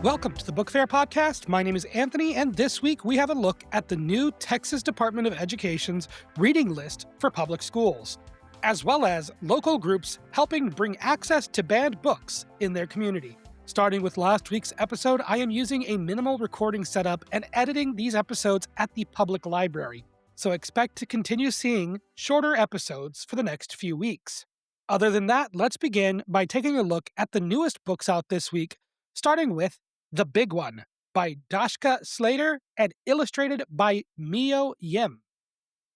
Welcome to the Book Fair Podcast. My name is Anthony, and this week we have a look at the new Texas Department of Education's reading list for public schools, as well as local groups helping bring access to banned books in their community. Starting with last week's episode, I am using a minimal recording setup and editing these episodes at the public library, so expect to continue seeing shorter episodes for the next few weeks. Other than that, let's begin by taking a look at the newest books out this week, starting with The Big One by Dashka Slater and illustrated by Myo Yim.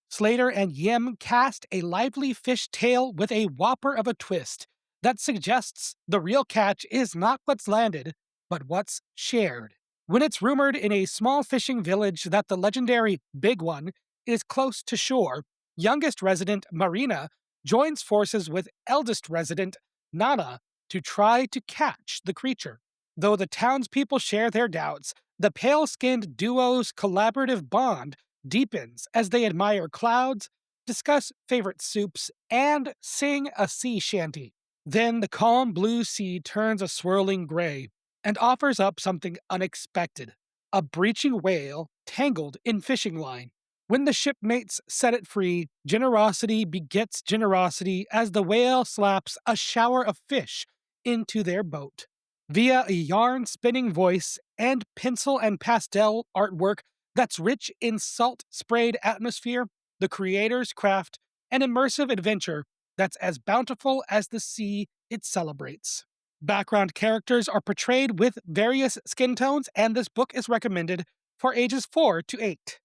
Slater and Yim cast a lively fish tale with a whopper of a twist that suggests the real catch is not what's landed, but what's shared. When it's rumored in a small fishing village that the legendary Big One is close to shore, youngest resident Marina joins forces with eldest resident Nana to try to catch the creature. Though the townspeople share their doubts, the pale-skinned duo's collaborative bond deepens as they admire clouds, discuss favorite soups, and sing a sea shanty. Then the calm blue sea turns a swirling gray and offers up something unexpected, a breaching whale tangled in fishing line. When the shipmates set it free, generosity begets generosity as the whale slaps a shower of fish into their boat. Via a yarn-spinning voice and pencil and pastel artwork that's rich in salt-sprayed atmosphere, the creators craft an immersive adventure that's as bountiful as the sea it celebrates. Background characters are portrayed with various skin tones, and this book is recommended for ages 4 to 8.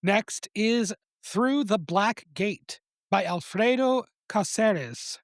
Next is Through the Black Gate by Alfredo Cáceresn.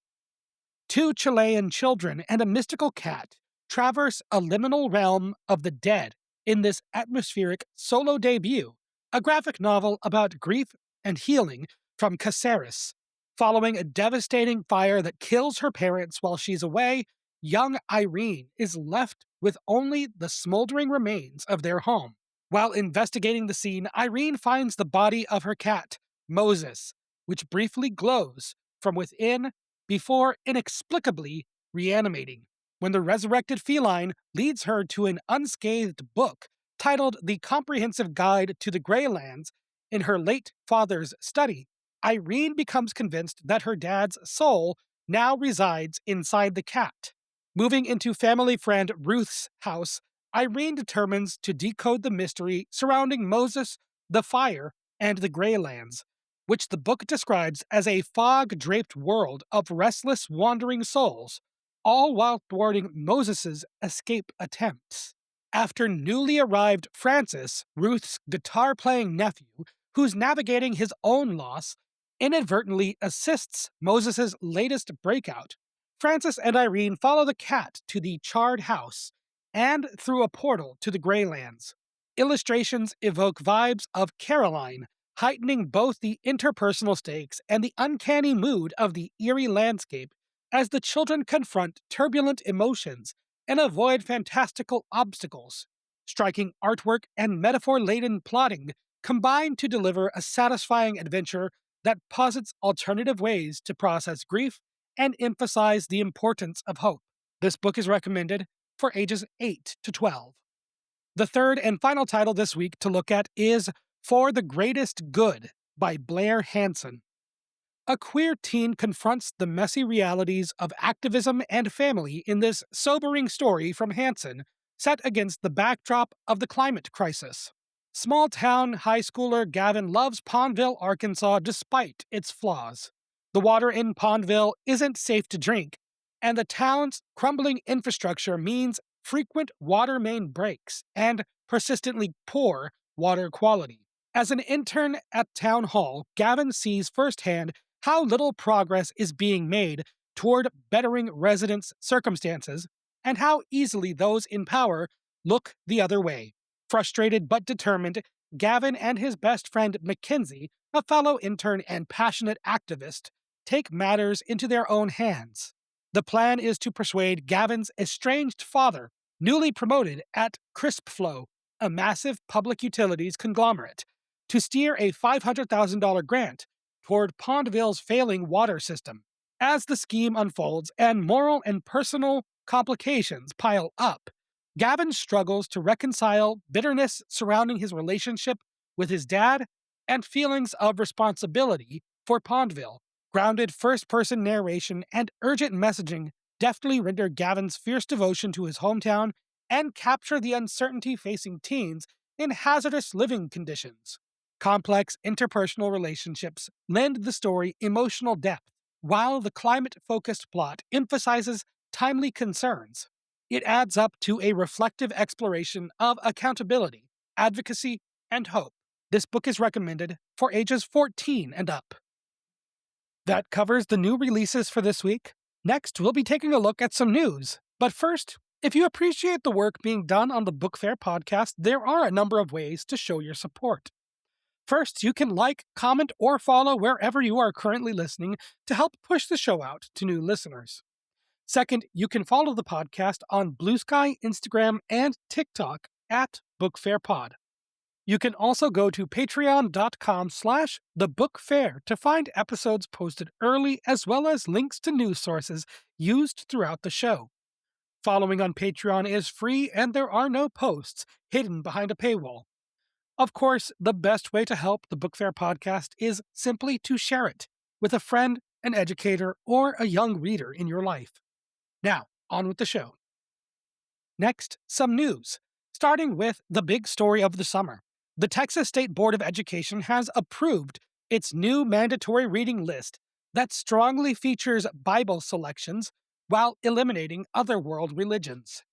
Two Chilean children and a mystical cat traverse a liminal realm of the dead in this atmospheric solo debut, a graphic novel about grief and healing from Cáceresn. Following a devastating fire that kills her parents while she's away, young Irene is left with only the smoldering remains of their home. While investigating the scene, Irene finds the body of her cat, Moses, which briefly glows from within before inexplicably reanimating, when the resurrected feline leads her to an unscathed book titled The Comprehensive Guide to the Greylands. In her late father's study, Irene becomes convinced that her dad's soul now resides inside the cat. Moving into family friend Ruth's house, Irene determines to decode the mystery surrounding Moses, the fire, and the Greylands, which the book describes as a fog-draped world of restless, wandering souls, all while thwarting Moses' escape attempts. After newly arrived Francis, Ruth's guitar-playing nephew, who's navigating his own loss, inadvertently assists Moses' latest breakout, Francis and Irene follow the cat to the charred house and through a portal to the Greylands. Illustrations evoke vibes of Caroline, heightening both the interpersonal stakes and the uncanny mood of the eerie landscape as the children confront turbulent emotions and avoid fantastical obstacles. Striking artwork and metaphor-laden plotting combine to deliver a satisfying adventure that posits alternative ways to process grief and emphasize the importance of hope. This book is recommended for ages 8 to 12. The third and final title this week to look at is For the Greatest Good by Blair Hanson. A queer teen confronts the messy realities of activism and family in this sobering story from Hanson, set against the backdrop of the climate crisis. Small-town high schooler Gavin loves Pondville, Arkansas, despite its flaws. The water in Pondville isn't safe to drink, and the town's crumbling infrastructure means frequent water main breaks and persistently poor water quality. As an intern at Town Hall, Gavin sees firsthand how little progress is being made toward bettering residents' circumstances, and how easily those in power look the other way. Frustrated but determined, Gavin and his best friend Mackenzie, a fellow intern and passionate activist, take matters into their own hands. The plan is to persuade Gavin's estranged father, newly promoted at Crispflow, a massive public utilities conglomerate, to steer a $500,000 grant toward Pondville's failing water system. As the scheme unfolds and moral and personal complications pile up, Gavin struggles to reconcile bitterness surrounding his relationship with his dad and feelings of responsibility for Pondville. Grounded first person narration and urgent messaging deftly render Gavin's fierce devotion to his hometown and capture the uncertainty facing teens in hazardous living conditions. Complex interpersonal relationships lend the story emotional depth, while the climate focused plot emphasizes timely concerns. It adds up to a reflective exploration of accountability, advocacy, and hope. This book is recommended for ages 14 and up. That covers the new releases for this week. Next, we'll be taking a look at some news. But first, if you appreciate the work being done on the Book Fair podcast, there are a number of ways to show your support. First, you can like, comment, or follow wherever you are currently listening to help push the show out to new listeners. Second, you can follow the podcast on Blue Sky, Instagram, and TikTok at BookFairPod. You can also go to patreon.com/thebookfair to find episodes posted early as well as links to news sources used throughout the show. Following on Patreon is free and there are no posts hidden behind a paywall. Of course, the best way to help the Book Fair podcast is simply to share it with a friend, an educator, or a young reader in your life. Now, on with the show. Next, some news, starting with the big story of the summer. The Texas State Board of Education has approved its new mandatory reading list that strongly features Bible selections while eliminating other world religions.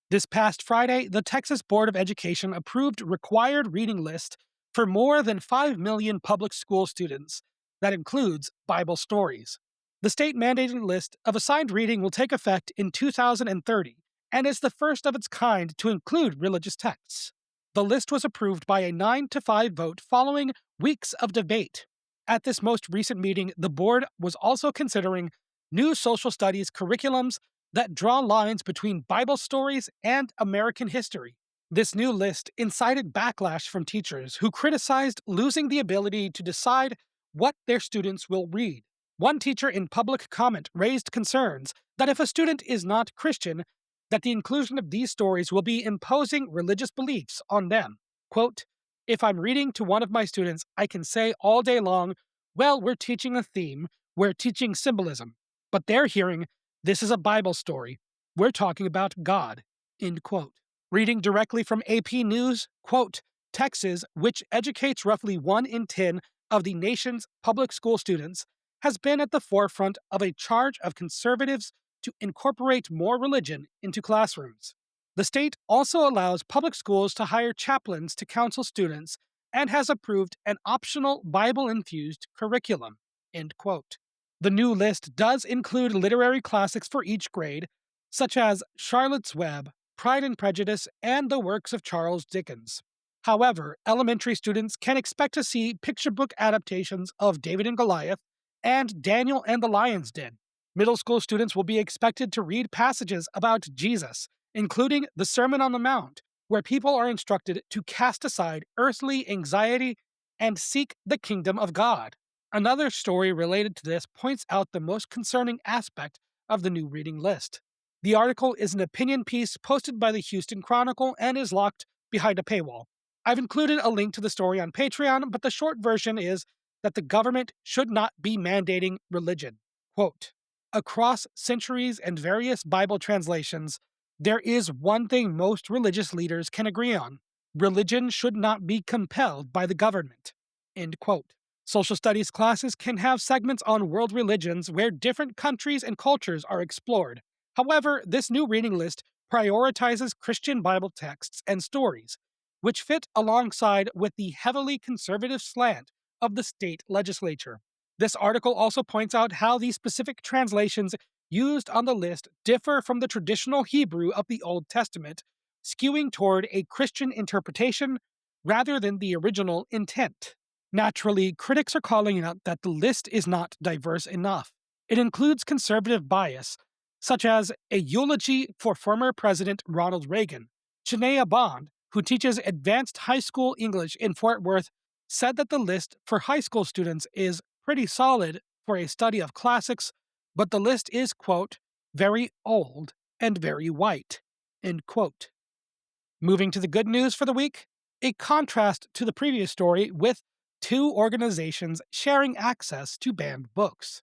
This past Friday, the Texas Board of Education approved required reading list for more than 5 million public school students that includes Bible stories. The state-mandated list of assigned reading will take effect in 2030 and is the first of its kind to include religious texts. The list was approved by a 9-5 vote following weeks of debate. At this most recent meeting, the board was also considering new social studies curriculums that draw lines between Bible stories and American history. This new list incited backlash from teachers who criticized losing the ability to decide what their students will read. One teacher in public comment raised concerns that if a student is not Christian, that the inclusion of these stories will be imposing religious beliefs on them. Quote, "If I'm reading to one of my students, I can say all day long, well, we're teaching a theme, we're teaching symbolism. But they're hearing, this is a Bible story. We're talking about God." End quote. Reading directly from AP News, quote, "Texas, which educates roughly 1 in 10 of the nation's public school students, has been at the forefront of a charge of conservatives to incorporate more religion into classrooms. The state also allows public schools to hire chaplains to counsel students and has approved an optional Bible-infused curriculum." End quote. The new list does include literary classics for each grade, such as Charlotte's Web, Pride and Prejudice, and the works of Charles Dickens. However, elementary students can expect to see picture book adaptations of David and Goliath and Daniel and the Lion's Den. Middle school students will be expected to read passages about Jesus, including the Sermon on the Mount, where people are instructed to cast aside earthly anxiety and seek the kingdom of God. Another story related to this points out the most concerning aspect of the new reading list. The article is an opinion piece posted by the Houston Chronicle and is locked behind a paywall. I've included a link to the story on Patreon, but the short version is that the government should not be mandating religion. Quote, "Across centuries and various Bible translations, there is one thing most religious leaders can agree on. Religion should not be compelled by the government." End quote. Social studies classes can have segments on world religions where different countries and cultures are explored. However, this new reading list prioritizes Christian Bible texts and stories, which fit alongside with the heavily conservative slant of the state legislature. This article also points out how the specific translations used on the list differ from the traditional Hebrew of the Old Testament, skewing toward a Christian interpretation rather than the original intent. Naturally, critics are calling out that the list is not diverse enough. It includes conservative bias, such as a eulogy for former President Ronald Reagan. Shania Bond, who teaches advanced high school English in Fort Worth, said that the list for high school students is pretty solid for a study of classics, but the list is, quote, "very old and very white," End quote. Moving to the good news for the week, a contrast to the previous story with two organizations sharing access to banned books.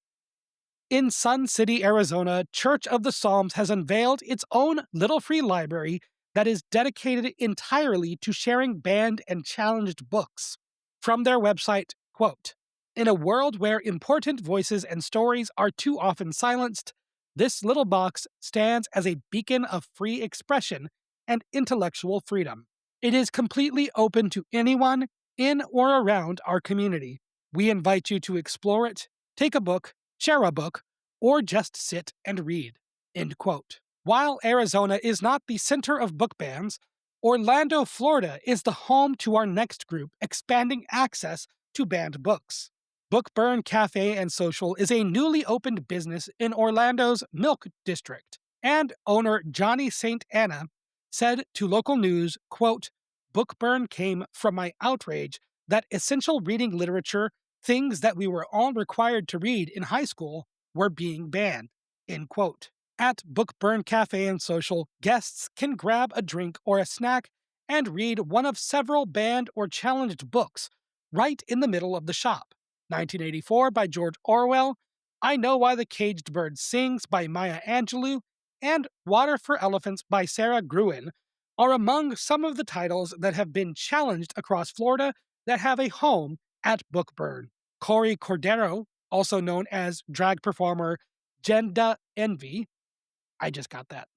In Sun City, Arizona, Church of the Psalms has unveiled its own little free library that is dedicated entirely to sharing banned and challenged books. From their website, quote, "In a world where important voices and stories are too often silenced, this little box stands as a beacon of free expression and intellectual freedom. It is completely open to anyone in or around our community. We invite you to explore it, take a book, share a book, or just sit and read." End quote. While Arizona is not the center of book bans, Orlando, Florida is the home to our next group expanding access to banned books. Bookburn Cafe and Social is a newly opened business in Orlando's Milk District, and owner Johnny St. Anna said to local news, quote, "Bookburn came from my outrage that essential reading literature, things that we were all required to read in high school, were being banned." End quote. At Bookburn Cafe and Social, guests can grab a drink or a snack and read one of several banned or challenged books right in the middle of the shop. 1984 by George Orwell, I Know Why the Caged Bird Sings by Maya Angelou, and Water for Elephants by Sarah Gruen are among some of the titles that have been challenged across Florida that have a home at Bookburn. Corey Cordero, also known as drag performer Genda Envy, I just got that.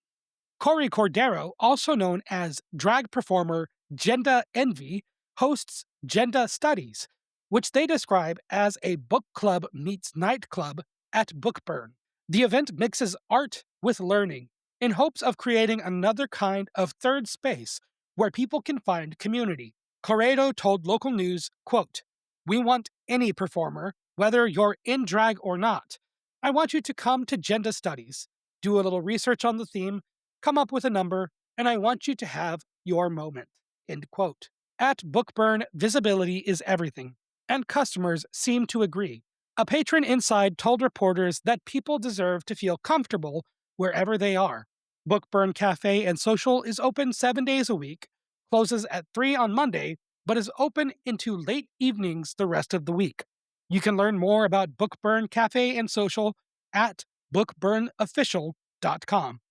Corey Cordero, also known as drag performer Genda Envy, hosts Genda Studies, which they describe as a book club meets nightclub at Bookburn. The event mixes art with learning in hopes of creating another kind of third space where people can find community. Corrado told local news, quote, "We want any performer, whether you're in drag or not. I want you to come to Genda Studies, do a little research on the theme, come up with a number, and I want you to have your moment." End quote. At Bookburn, visibility is everything, and customers seem to agree. A patron inside told reporters that people deserve to feel comfortable wherever they are. Bookburn Cafe and Social is open 7 days a week, closes at 3 on Monday, but is open into late evenings the rest of the week. You can learn more about Bookburn Cafe and Social at bookburnofficial.com.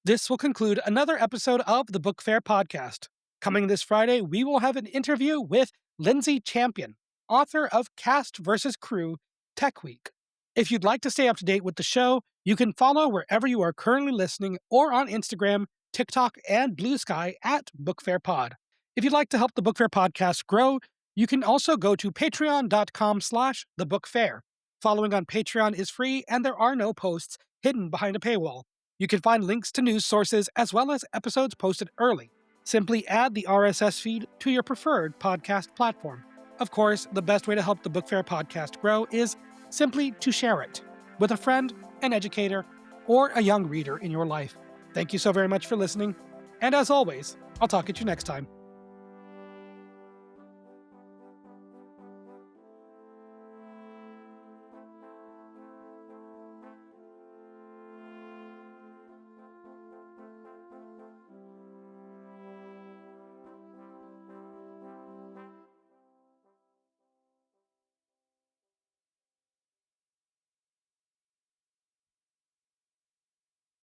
This will conclude another episode of the Book Fair podcast. Coming this Friday, we will have an interview with Lindsay Champion, author of Cast vs. Crew Tech Week. If you'd like to stay up to date with the show, you can follow wherever you are currently listening or on Instagram, TikTok, and Blue Sky at Book Fair Pod. If you'd like to help the Book Fair podcast grow, you can also go to patreon.com/thebookfair. Following on Patreon is free, and there are no posts hidden behind a paywall. You can find links to news sources as well as episodes posted early. Simply add the RSS feed to your preferred podcast platform. Of course, the best way to help the Book Fair podcast grow is simply to share it with a friend, an educator, or a young reader in your life. Thank you so very much for listening, and as always, I'll talk at you next time.